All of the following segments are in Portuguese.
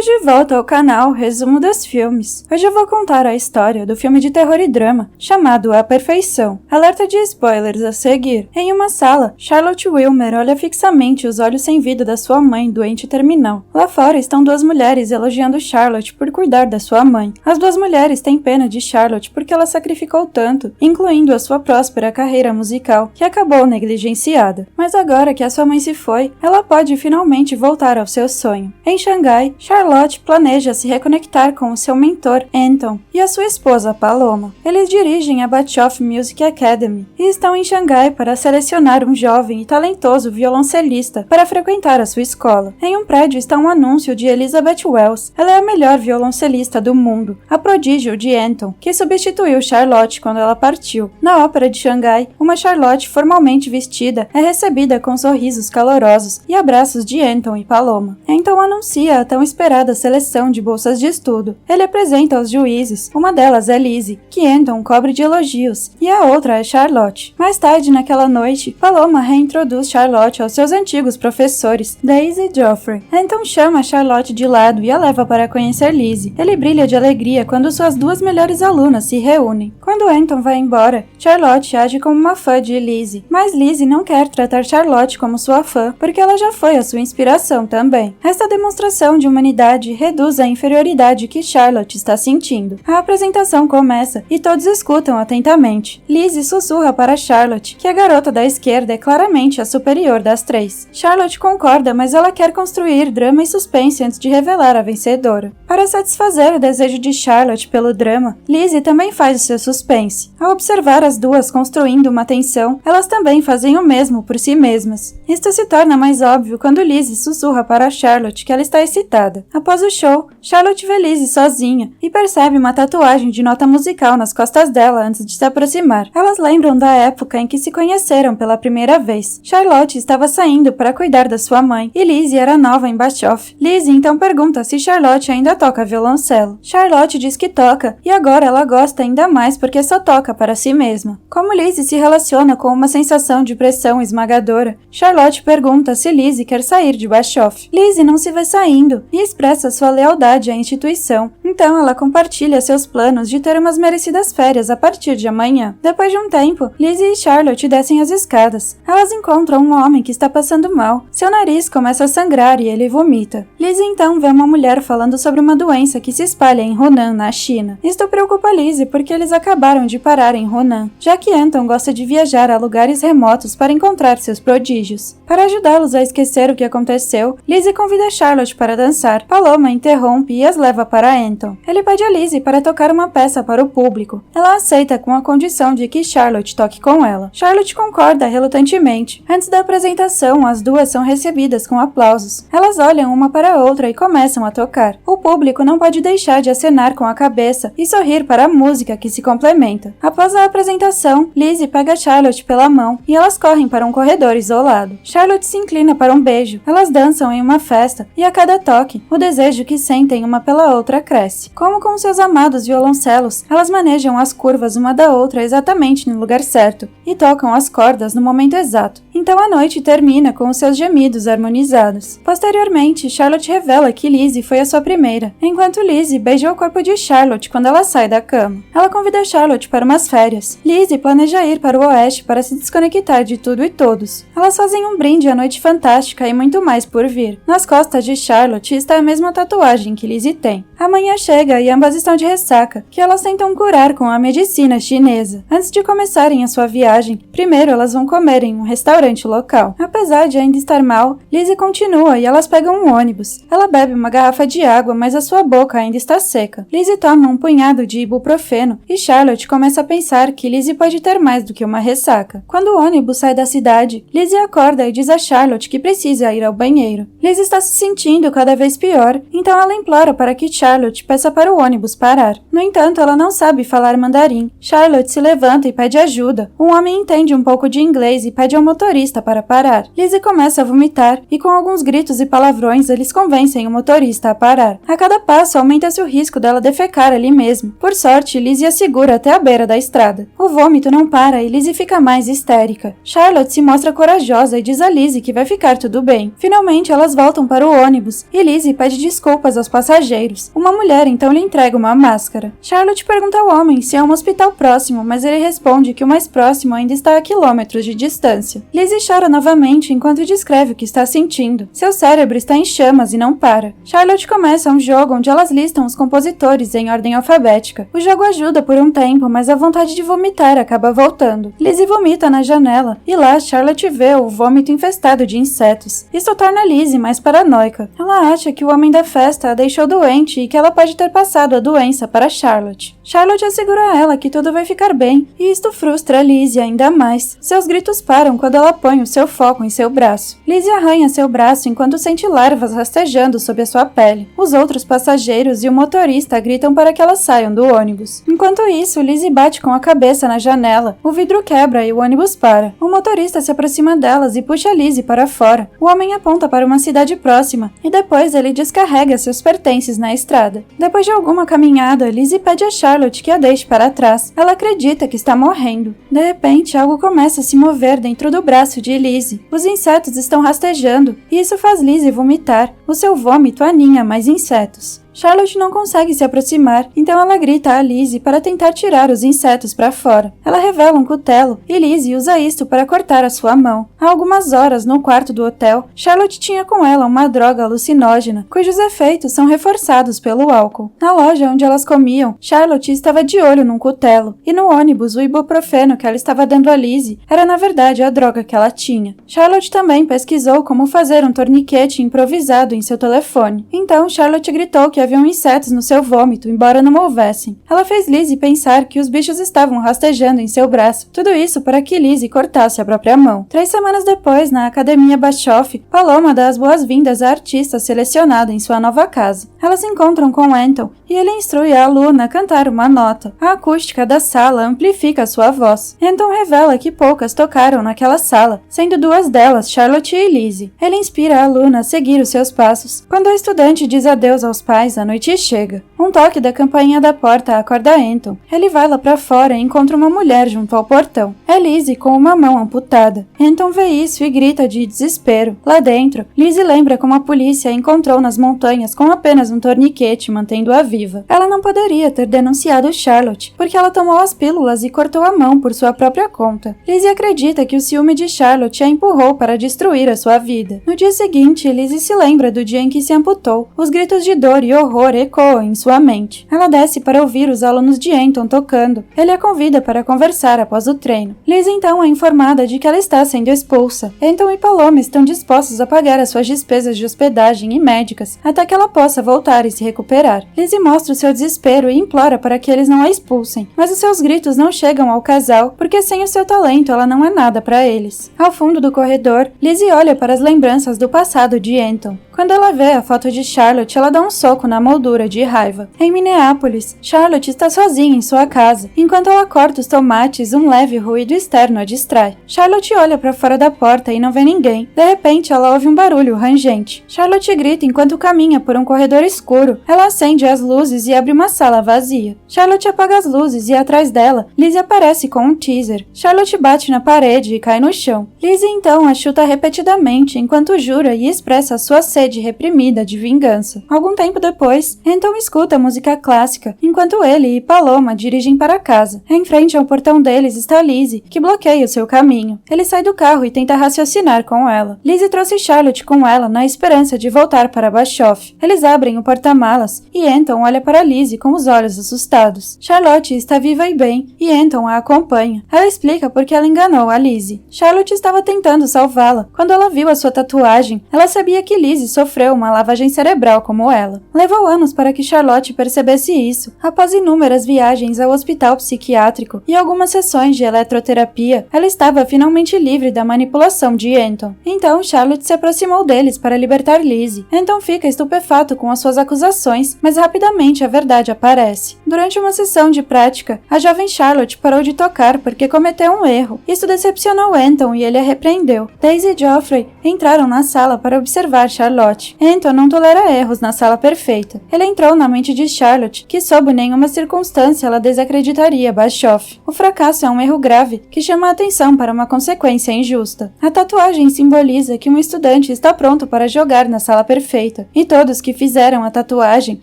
Bem-vindos de volta ao canal Resumo dos Filmes. Hoje eu vou contar a história do filme de terror e drama chamado A Perfeição. Alerta de spoilers a seguir. Em uma sala, Charlotte Wilmer olha fixamente os olhos sem vida da sua mãe doente terminal. Lá fora estão duas mulheres elogiando Charlotte por cuidar da sua mãe. As duas mulheres têm pena de Charlotte porque ela sacrificou tanto, incluindo a sua próspera carreira musical, que acabou negligenciada. Mas agora que a sua mãe se foi, ela pode finalmente voltar ao seu sonho. Em Xangai, Charlotte planeja se reconectar com o seu mentor, Anton, e a sua esposa, Paloma. Eles dirigem a Batchoff Music Academy e estão em Xangai para selecionar um jovem e talentoso violoncelista para frequentar a sua escola. Em um prédio está um anúncio de Elizabeth Wells. Ela é a melhor violoncelista do mundo, a prodígio de Anton, que substituiu Charlotte quando ela partiu. Na ópera de Xangai, uma Charlotte formalmente vestida é recebida com sorrisos calorosos e abraços de Anton e Paloma. Anton anuncia a tão esperada seleção de bolsas de estudo. Ele apresenta aos juízes, uma delas é Lizzie, que Anton cobre de elogios, e a outra é Charlotte. Mais tarde naquela noite, Paloma reintroduz Charlotte aos seus antigos professores, Daisy e Geoffrey. Anton chama Charlotte de lado e a leva para conhecer Lizzie. Ele brilha de alegria quando suas duas melhores alunas se reúnem. Quando Anton vai embora, Charlotte age como uma fã de Lizzie, mas Lizzie não quer tratar Charlotte como sua fã, porque ela já foi a sua inspiração também. Esta demonstração de humanidade reduz a inferioridade que Charlotte está sentindo. A apresentação começa e todos escutam atentamente. Lizzie sussurra para Charlotte que a garota da esquerda é claramente a superior das três. Charlotte concorda, mas ela quer construir drama e suspense antes de revelar a vencedora. Para satisfazer o desejo de Charlotte pelo drama, Lizzie também faz o seu suspense. Ao observar as duas construindo uma tensão, elas também fazem o mesmo por si mesmas. Isto se torna mais óbvio quando Lizzie sussurra para Charlotte que ela está excitada. Após o show, Charlotte vê Lizzie sozinha e percebe uma tatuagem de nota musical nas costas dela antes de se aproximar. Elas lembram da época em que se conheceram pela primeira vez. Charlotte estava saindo para cuidar da sua mãe e Lizzie era nova em Batchoff. Lizzie então pergunta se Charlotte ainda toca violoncelo. Charlotte diz que toca e agora ela gosta ainda mais porque só toca para si mesma. Como Lizzie se relaciona com uma sensação de pressão esmagadora, Charlotte pergunta se Lizzie quer sair de Batchoff. Lizzie não se vê saindo e expressa sua lealdade à instituição. Então ela compartilha seus planos de ter umas merecidas férias a partir de amanhã. Depois de um tempo, Lizzie e Charlotte descem as escadas. Elas encontram um homem que está passando mal. Seu nariz começa a sangrar e ele vomita. Lizzie então vê uma mulher falando sobre uma doença que se espalha em Hunan, na China. Isto preocupa Lizzie porque eles acabaram de parar em Hunan, já que Anton gosta de viajar a lugares remotos para encontrar seus prodígios. Para ajudá-los a esquecer o que aconteceu, Lizzie convida Charlotte para dançar. Paloma interrompe e as leva para Anton. Ele pede a Lizzie para tocar uma peça para o público. Ela aceita com a condição de que Charlotte toque com ela. Charlotte concorda relutantemente. Antes da apresentação, as duas são recebidas com aplausos. Elas olham uma para a outra e começam a tocar. O público não pode deixar de acenar com a cabeça e sorrir para a música que se complementa. Após a apresentação, Lizzie pega Charlotte pela mão e elas correm para um corredor isolado. Charlotte se inclina para um beijo. Elas dançam em uma festa e a cada toque, o desejo que sentem uma pela outra cresce. Como com seus amados violoncelos, elas manejam as curvas uma da outra exatamente no lugar certo e tocam as cordas no momento exato. Então a noite termina com os seus gemidos harmonizados. Posteriormente, Charlotte revela que Lizzie foi a sua primeira, enquanto Lizzie beija o corpo de Charlotte quando ela sai da cama. Ela convida Charlotte para umas férias. Lizzie planeja ir para o oeste para se desconectar de tudo e todos. Elas fazem um brinde à noite fantástica e muito mais por vir. Nas costas de Charlotte está a mesma tatuagem que Lizzie tem. A manhã chega e ambas estão de ressaca, que elas tentam curar com a medicina chinesa. Antes de começarem a sua viagem, primeiro elas vão comer em um restaurante local. Apesar de ainda estar mal, Lizzie continua e elas pegam um ônibus. Ela bebe uma garrafa de água, mas a sua boca ainda está seca. Lizzie toma um punhado de ibuprofeno e Charlotte começa a pensar que Lizzie pode ter mais do que uma ressaca. Quando o ônibus sai da cidade, Lizzie acorda e diz a Charlotte que precisa ir ao banheiro. Lizzie está se sentindo cada vez pior, então ela implora para que Charlotte peça para o ônibus parar. No entanto, ela não sabe falar mandarim. Charlotte se levanta e pede ajuda. Um homem entende um pouco de inglês e pede ao motorista motorista para parar. Lizzie começa a vomitar e com alguns gritos e palavrões eles convencem o motorista a parar. A cada passo aumenta-se o risco dela defecar ali mesmo. Por sorte, Lizzie a segura até a beira da estrada. O vômito não para e Lizzie fica mais histérica. Charlotte se mostra corajosa e diz a Lizzie que vai ficar tudo bem. Finalmente, elas voltam para o ônibus e Lizzie pede desculpas aos passageiros. Uma mulher então lhe entrega uma máscara. Charlotte pergunta ao homem se é um hospital próximo, mas ele responde que o mais próximo ainda está a quilômetros de distância. Lizzie chora novamente enquanto descreve o que está sentindo. Seu cérebro está em chamas e não para. Charlotte começa um jogo onde elas listam os compositores em ordem alfabética. O jogo ajuda por um tempo, mas a vontade de vomitar acaba voltando. Lizzie vomita na janela e lá Charlotte vê o vômito infestado de insetos. Isso torna Lizzie mais paranoica. Ela acha que o homem da festa a deixou doente e que ela pode ter passado a doença para Charlotte. Charlotte assegura a ela que tudo vai ficar bem e isto frustra Lizzie ainda mais. Seus gritos param quando ela põe o seu foco em seu braço. Lizzie arranha seu braço enquanto sente larvas rastejando sob a sua pele. Os outros passageiros e o motorista gritam para que elas saiam do ônibus. Enquanto isso, Lizzie bate com a cabeça na janela. O vidro quebra e o ônibus para. O motorista se aproxima delas e puxa Lizzie para fora. O homem aponta para uma cidade próxima e depois ele descarrega seus pertences na estrada. Depois de alguma caminhada, Lizzie pede a Charlotte que a deixe para trás. Ela acredita que está morrendo. De repente, algo começa a se mover dentro do braço de Lizzie. Os insetos estão rastejando e isso faz Lizzie vomitar. O seu vômito aninha mais insetos. Charlotte não consegue se aproximar, então ela grita a Lizzie para tentar tirar os insetos para fora. Ela revela um cutelo e Lizzie usa isto para cortar a sua mão. Há algumas horas, no quarto do hotel, Charlotte tinha com ela uma droga alucinógena, cujos efeitos são reforçados pelo álcool. Na loja onde elas comiam, Charlotte estava de olho num cutelo, e no ônibus o ibuprofeno que ela estava dando a Lizzie era na verdade a droga que ela tinha. Charlotte também pesquisou como fazer um torniquete improvisado em seu telefone. Então Charlotte gritou que haviam insetos no seu vômito, embora não houvessem. Ela fez Lizzie pensar que os bichos estavam rastejando em seu braço. Tudo isso para que Lizzie cortasse a própria mão. 3 semanas depois, na Academia Bashoff, Paloma dá as boas-vindas à artista selecionada em sua nova casa. Elas se encontram com Anton e ele instrui a aluna a cantar uma nota. A acústica da sala amplifica sua voz. Anton revela que poucas tocaram naquela sala, sendo 2 delas Charlotte e Lizzie. Ele inspira a aluna a seguir os seus passos. Quando a estudante diz adeus aos pais, a noite chega. Um toque da campainha da porta acorda Anton. Ele vai lá pra fora e encontra uma mulher junto ao portão. É Lizzie com uma mão amputada. Anton vê isso e grita de desespero. Lá dentro, Lizzie lembra como a polícia a encontrou nas montanhas com apenas um torniquete, mantendo-a viva. Ela não poderia ter denunciado Charlotte, porque ela tomou as pílulas e cortou a mão por sua própria conta. Lizzie acredita que o ciúme de Charlotte a empurrou para destruir a sua vida. No dia seguinte, Lizzie se lembra do dia em que se amputou. Os gritos de dor e horror ecoam em sua mente. Ela desce para ouvir os alunos de Anton tocando. Ele a convida para conversar após o treino. Lizzie então é informada de que ela está sendo expulsa. Anton e Paloma estão dispostos a pagar as suas despesas de hospedagem e médicas até que ela possa voltar e se recuperar. Lizzie mostra o seu desespero e implora para que eles não a expulsem, mas os seus gritos não chegam ao casal porque sem o seu talento ela não é nada para eles. Ao fundo do corredor, Lizzie olha para as lembranças do passado de Anton. Quando ela vê a foto de Charlotte, ela dá um soco na moldura de raiva. Em Minneapolis, Charlotte está sozinha em sua casa. Enquanto ela corta os tomates, um leve ruído externo a distrai. Charlotte olha para fora da porta e não vê ninguém. De repente, ela ouve um barulho rangente. Charlotte grita enquanto caminha por um corredor escuro. Ela acende as luzes e abre uma sala vazia. Charlotte apaga as luzes e atrás dela, Lizzie aparece com um teaser. Charlotte bate na parede e cai no chão. Lizzie então a chuta repetidamente enquanto jura e expressa sua sede reprimida de vingança. Algum tempo depois, Anton escuta música clássica, enquanto ele e Paloma dirigem para casa. Em frente ao portão deles está Lizzie, que bloqueia o seu caminho. Ele sai do carro e tenta raciocinar com ela. Lizzie trouxe Charlotte com ela na esperança de voltar para Bashoff. Eles abrem o porta-malas e Anton olha para Lizzie com os olhos assustados. Charlotte está viva e bem, e Anton a acompanha. Ela explica por que ela enganou a Lizzie. Charlotte estava tentando salvá-la. Quando ela viu a sua tatuagem, ela sabia que Lizzie sofreu uma lavagem cerebral como ela. Levou anos para que Charlotte percebesse isso. Após inúmeras viagens ao hospital psiquiátrico e algumas sessões de eletroterapia, ela estava finalmente livre da manipulação de Anton. Então Charlotte se aproximou deles para libertar Lizzie. Anton fica estupefato com as suas acusações, mas rapidamente a verdade aparece. Durante uma sessão de prática, a jovem Charlotte parou de tocar porque cometeu um erro. Isso decepcionou Anton e ele a repreendeu. Daisy e Geoffrey entraram na sala para observar Charlotte. Anton não tolera erros na sala perfeita. Ele entrou na mente de Charlotte, que sob nenhuma circunstância ela desacreditaria Bashoff. O fracasso é um erro grave que chama a atenção para uma consequência injusta. A tatuagem simboliza que um estudante está pronto para jogar na sala perfeita, e todos que fizeram a tatuagem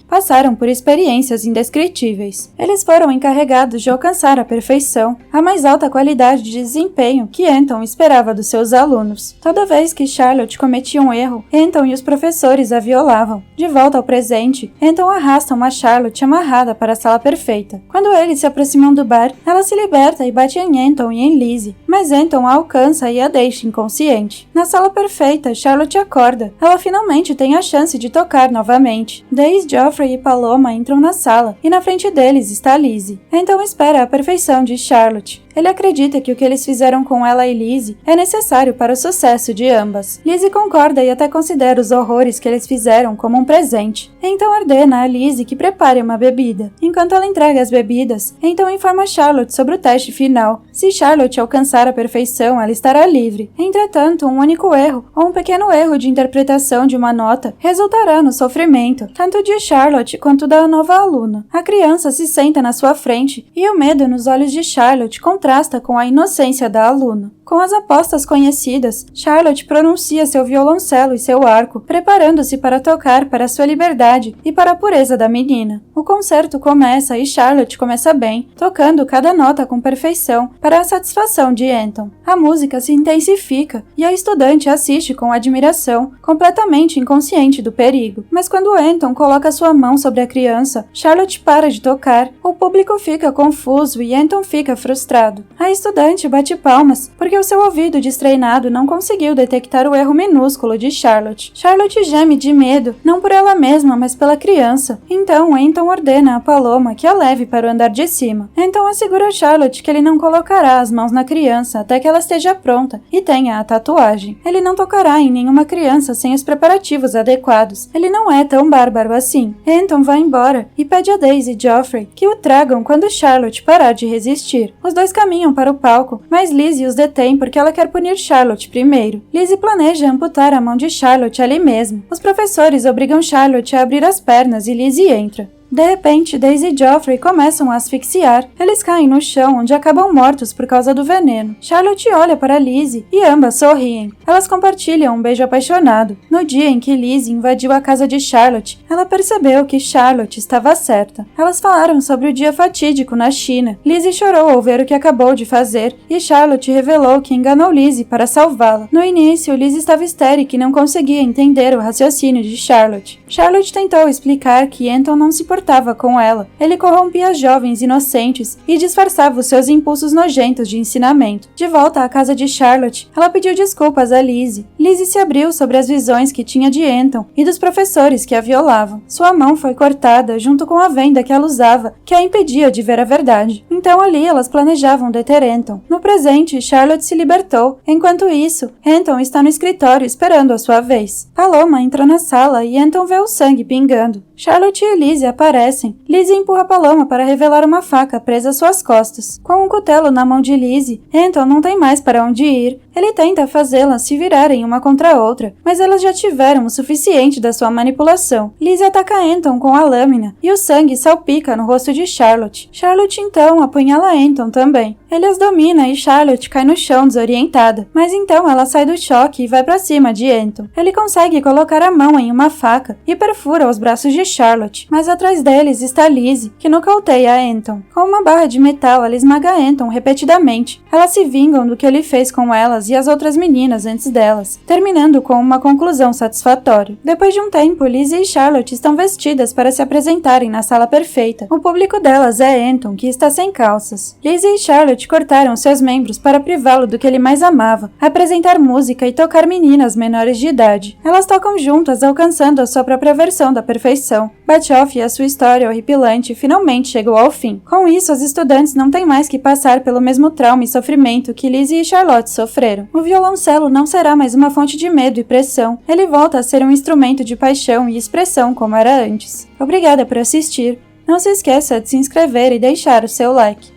passaram por experiências indescritíveis. Eles foram encarregados de alcançar a perfeição, a mais alta qualidade de desempenho que Anton esperava dos seus alunos. Toda vez que Charlotte cometia um erro, Anton e os professores a violavam. De volta ao presente, Anton arrasta uma Charlotte amarrada para a sala perfeita. Quando eles se aproximam do bar, ela se liberta e bate em Anton e em Lizzie, mas Anton a alcança e a deixa inconsciente. Na sala perfeita, Charlotte acorda. Ela finalmente tem a chance de tocar novamente. Daisy, Geoffrey e Paloma entram na sala, e na frente deles está Lizzie. Anton espera a perfeição de Charlotte. Ele acredita que o que eles fizeram com ela e Lizzie é necessário para o sucesso de ambas. Lizzie concorda e até considera os horrores que eles fizeram como um presente. Então ordena a Lizzie que prepare uma bebida. Enquanto ela entrega as bebidas, então informa Charlotte sobre o teste final. Se Charlotte alcançar a perfeição, ela estará livre. Entretanto, um único erro, ou um pequeno erro de interpretação de uma nota, resultará no sofrimento, tanto de Charlotte quanto da nova aluna. A criança se senta na sua frente, e o medo nos olhos de Charlotte contrasta com a inocência da aluna. Com as apostas conhecidas, Charlotte pronuncia seu violoncelo e seu arco, preparando-se para tocar para sua liberdade e para a pureza da menina. O concerto começa e Charlotte começa bem, tocando cada nota com perfeição para a satisfação de Anton. A música se intensifica e a estudante assiste com admiração, completamente inconsciente do perigo. Mas quando Anton coloca sua mão sobre a criança, Charlotte para de tocar, o público fica confuso e Anton fica frustrado. A estudante bate palmas porque o seu ouvido destreinado não conseguiu detectar o erro minúsculo de Charlotte. Charlotte geme de medo, não por ela mesma, mas pela criança. Então Anton ordena a Paloma que a leve para o andar de cima. Anton assegura a Charlotte que ele não colocará as mãos na criança até que ela esteja pronta e tenha a tatuagem. Ele não tocará em nenhuma criança sem os preparativos adequados. Ele não é tão bárbaro assim. Anton vai embora e pede a Daisy e Geoffrey que o tragam quando Charlotte parar de resistir. Os dois caminham para o palco, mas Lizzie os detém porque ela quer punir Charlotte primeiro. Lizzie planeja amputar a mão de Charlotte ali mesmo. Os professores obrigam Charlotte a abrir as pernas e Lizzie entra. De repente, Daisy e Geoffrey começam a asfixiar. Eles caem no chão, onde acabam mortos por causa do veneno. Charlotte olha para Lizzie e ambas sorriem. Elas compartilham um beijo apaixonado. No dia em que Lizzie invadiu a casa de Charlotte, ela percebeu que Charlotte estava certa. Elas falaram sobre o dia fatídico na China. Lizzie chorou ao ver o que acabou de fazer, e Charlotte revelou que enganou Lizzie para salvá-la. No início, Lizzie estava histérica e não conseguia entender o raciocínio de Charlotte. Charlotte tentou explicar que Anton não se importava com ela. Ele corrompia jovens inocentes e disfarçava os seus impulsos nojentos de ensinamento. De volta à casa de Charlotte, ela pediu desculpas a Lizzie. Lizzie se abriu sobre as visões que tinha de Anton e dos professores que a violavam. Sua mão foi cortada junto com a venda que ela usava, que a impedia de ver a verdade. Então ali elas planejavam deter Anton. No presente, Charlotte se libertou. Enquanto isso, Anton está no escritório esperando a sua vez. Paloma entra na sala e Anton vê o sangue pingando. Charlotte e Lizzie aparecem. Lizzie empurra Paloma para revelar uma faca presa às suas costas. Com um cutelo na mão de Lizzie, Anton não tem mais para onde ir. Ele tenta fazê-las se virarem uma contra a outra, mas elas já tiveram o suficiente da sua manipulação. Lizzie ataca Anton com a lâmina, e o sangue salpica no rosto de Charlotte. Charlotte então apunhala Anton também. Ele as domina e Charlotte cai no chão desorientada, mas então ela sai do choque e vai para cima de Anton. Ele consegue colocar a mão em uma faca e perfura os braços de Charlotte, mas atrás deles está Lizzie, que nocauteia Anton. Com uma barra de metal, ela esmaga Anton repetidamente. Elas se vingam do que ele fez com elas elas e as outras meninas antes delas, terminando com uma conclusão satisfatória. Depois de um tempo, Lizzie e Charlotte estão vestidas para se apresentarem na sala perfeita. O público delas é Anton, que está sem calças. Lizzie e Charlotte cortaram seus membros para privá-lo do que ele mais amava, apresentar música e tocar meninas menores de idade. Elas tocam juntas, alcançando a sua própria versão da perfeição. Bathoff e a sua história horripilante finalmente chegou ao fim. Com isso, as estudantes não têm mais que passar pelo mesmo trauma e sofrimento que Lizzie e Charlotte sofreram. O violoncelo não será mais uma fonte de medo e pressão. Ele volta a ser um instrumento de paixão e expressão como era antes. Obrigada por assistir. Não se esqueça de se inscrever e deixar o seu like.